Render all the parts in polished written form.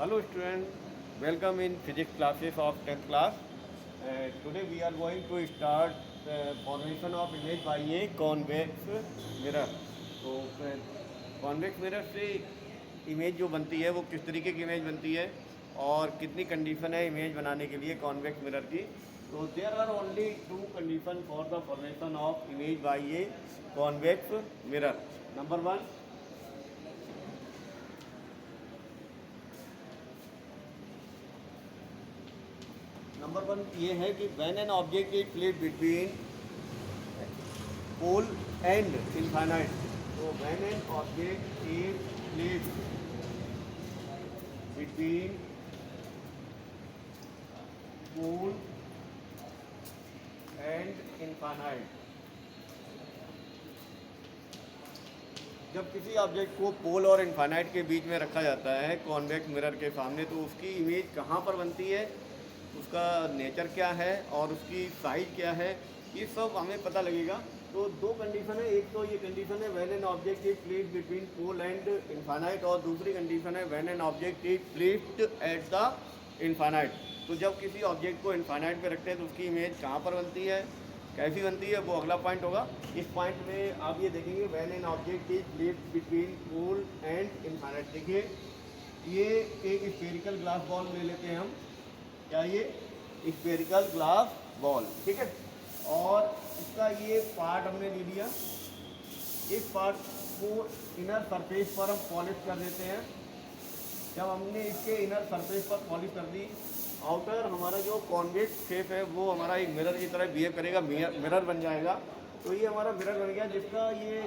Hello student, welcome in physics classes of 10th class. Today we are going to start formation of image by a convex mirror. तो convex mirror से image जो बनती है वो किस तरीके की इमेज बनती है और कितनी कंडीशन है इमेज बनाने के लिए कॉन्वेक्स मिरर की। तो there are only two condition for the formation of image by a convex mirror. Number one ये है कि when an object is placed between pole and infinite. तो when an object is placed between pole and infinite, जब किसी object को पोल और infinite के बीच में रखा जाता है कॉन्वेक्स मिरर के सामने, तो उसकी इमेज कहाँ पर बनती है, उसका नेचर क्या है और उसकी साइज क्या है, ये सब हमें पता लगेगा। तो दो कंडीशन है, एक तो ये कंडीशन है when an object is placed between pole and infinite, और दूसरी कंडीशन है when an object is placed at the infinite. तो जब किसी ऑब्जेक्ट को इनफाइनाइट पे रखते हैं तो उसकी इमेज कहाँ पर बनती है, कैसी बनती है, वो अगला पॉइंट होगा। इस पॉइंट में आप ये देखेंगे when an object is placed between pole and infinite. देखिए ये एक स्फेरिकल ग्लास बॉल ले लेते हैं हम, क्या ये स्फेरिकल ग्लास बॉल, ठीक है। और इसका ये पार्ट हमने ले लिया, इस पार्ट को इनर सरफेस पर हम पॉलिश कर देते हैं। जब हमने इसके इनर सरफेस पर पॉलिश कर दी, आउटर हमारा जो कॉन्वेक्स शेप है वो हमारा एक मिरर की तरह बिहेव करेगा, मिरर बन जाएगा। तो ये हमारा मिरर बन गया, जिसका ये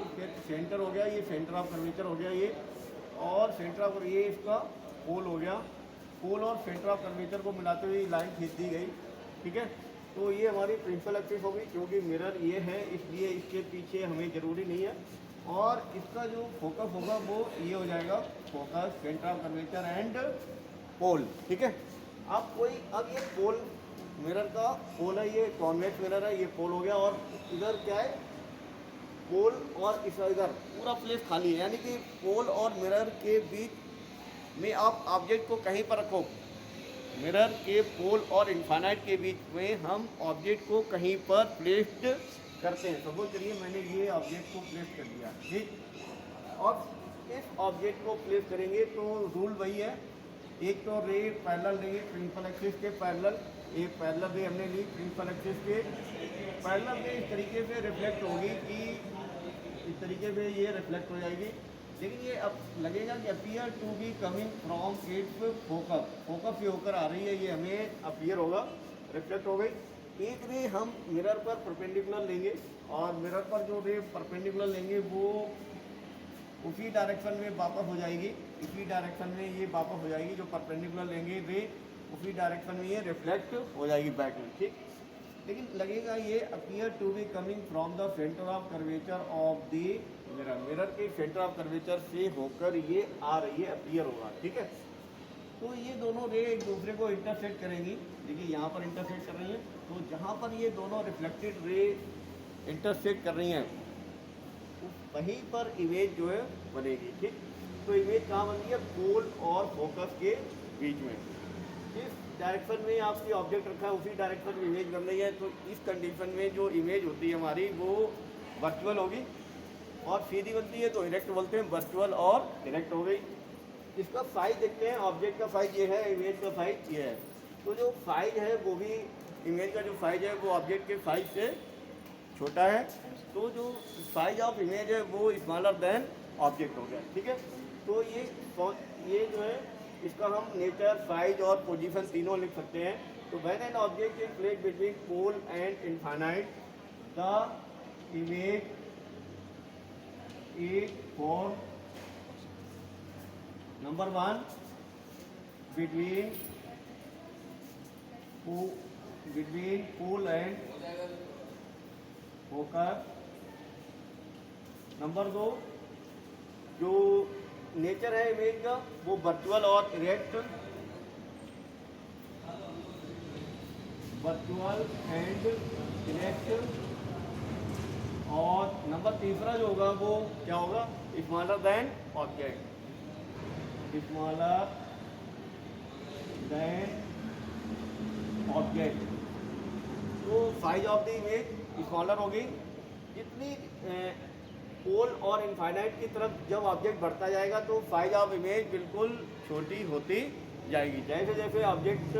सेंटर हो गया, ये सेंटर ऑफ कर्वेचर हो गया ये, और सेंटर ऑफ ये इसका पोल हो गया। पोल और सेंटर ऑफ कर्वेचर को मिलाते हुए लाइन खींच दी गई, ठीक है। तो ये हमारी प्रिंसिपल एक्सिस होगी, क्योंकि मिरर ये है इसलिए इसके पीछे हमें ज़रूरी नहीं है। और इसका जो फोकस होगा वो ये हो जाएगा, focus centre of curvature and pole, ठीक है। अब ये पोल मिरर का पोल है, ये कॉन्वेक्स मिरर है, ये पोल हो गया, और इधर क्या है, पोल और इधर पूरा प्लेस खाली है, यानी कि पोल और मिरर के बीच में आप ऑब्जेक्ट को कहीं पर रखो, मिरर के पोल और इनफाइनाइट के बीच में हम ऑब्जेक्ट को कहीं पर प्लेस्ड करते हैं। सपोज करिए मैंने ये ऑब्जेक्ट को प्लेस कर दिया, ठीक। और इस ऑब्जेक्ट को प्लेस करेंगे तो रूल वही है, एक तो रे पैरेलल लेंगे प्रिंसिपल एक्सिस के पैरेलल, एक पैरेलल रे हमने ली प्रिंसिपल एक्सिस के पैरेलल रे इस तरीके से रिफ्लेक्ट होगी कि इस तरीके से ये रिफ्लेक्ट हो जाएगी। लेकिन ये अब लगेगा कि appear to be coming from its focus, focus से होकर आ रही है, ये हमें अपीयर होगा, रिफ्लेक्ट हो गई। एक रे हम मिरर पर परपेंडिकुलर लेंगे, और मिरर पर जो रे परपेंडिकुलर लेंगे वो उसी डायरेक्शन में वापस हो जाएगी, इसी डायरेक्शन में ये वापस हो जाएगी, जो परपेंडिकुलर लेंगे रे उसी डायरेक्शन में ये रिफ्लेक्ट हो जाएगी बैक में, ठीक। लेकिन लगेगा ये appear to be coming from the centre of curvature of the mirror, mirror के सेंटर ऑफ कर्वेचर से होकर ये आ रही है, अपीयर होगा, ठीक है। तो ये दोनों रे एक दूसरे को इंटरसेक्ट करेंगी, देखिए यहाँ पर इंटरसेक्ट कर रही हैं, तो जहाँ पर ये दोनों रिफ्लेक्टेड रे इंटरसेक्ट कर रही हैं वहीं पर इमेज जो है बनेगी, ठीक। तो इमेज कहाँ बन रही है, पोल और फोकस के बीच में, इस डायरेक्शन में आपकी ऑब्जेक्ट रखा है उसी डायरेक्शन में इमेज बन रही है। तो इस कंडीशन में जो इमेज होती है हमारी वो वर्चुअल होगी, और सीधी बनती है तो डायरेक्ट बोलते हैं, वर्चुअल और डायरेक्ट हो गई। इसका साइज देखते हैं, ऑब्जेक्ट का साइज ये है, इमेज का साइज ये है। तो जो साइज है वो भी, इमेज का जो साइज है वो ऑब्जेक्ट के साइज से छोटा है, तो जो साइज ऑफ इमेज है वो स्मॉलर देन ऑब्जेक्ट हो गया, ठीक है। तो ये जो है इसका हम नेचर, साइज और पोजीशन तीनों लिख सकते हैं। तो when an object is placed between pole and infinite, the image is for number one between pole and focus. Number दो, जो नेचर है इमेज का वो वर्चुअल और डायरेक्ट, वर्चुअल एंड डायरेक्ट। और नंबर तीसरा जो होगा वो क्या होगा, smaller than object, smaller than object. तो size of the image smaller होगी। जितनी पोल और इनफाइनाइट की तरफ जब ऑब्जेक्ट बढ़ता जाएगा तो साइज ऑफ इमेज बिल्कुल छोटी होती जाएगी। जैसे जैसे ऑब्जेक्ट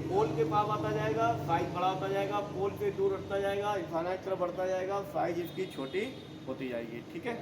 पोल के पास आता जाएगा साइज बड़ा होता जाएगा, पोल से दूर हटता जाएगा, इनफाइनाइट तरफ बढ़ता जाएगा, साइज इसकी छोटी होती जाएगी। ठीक है।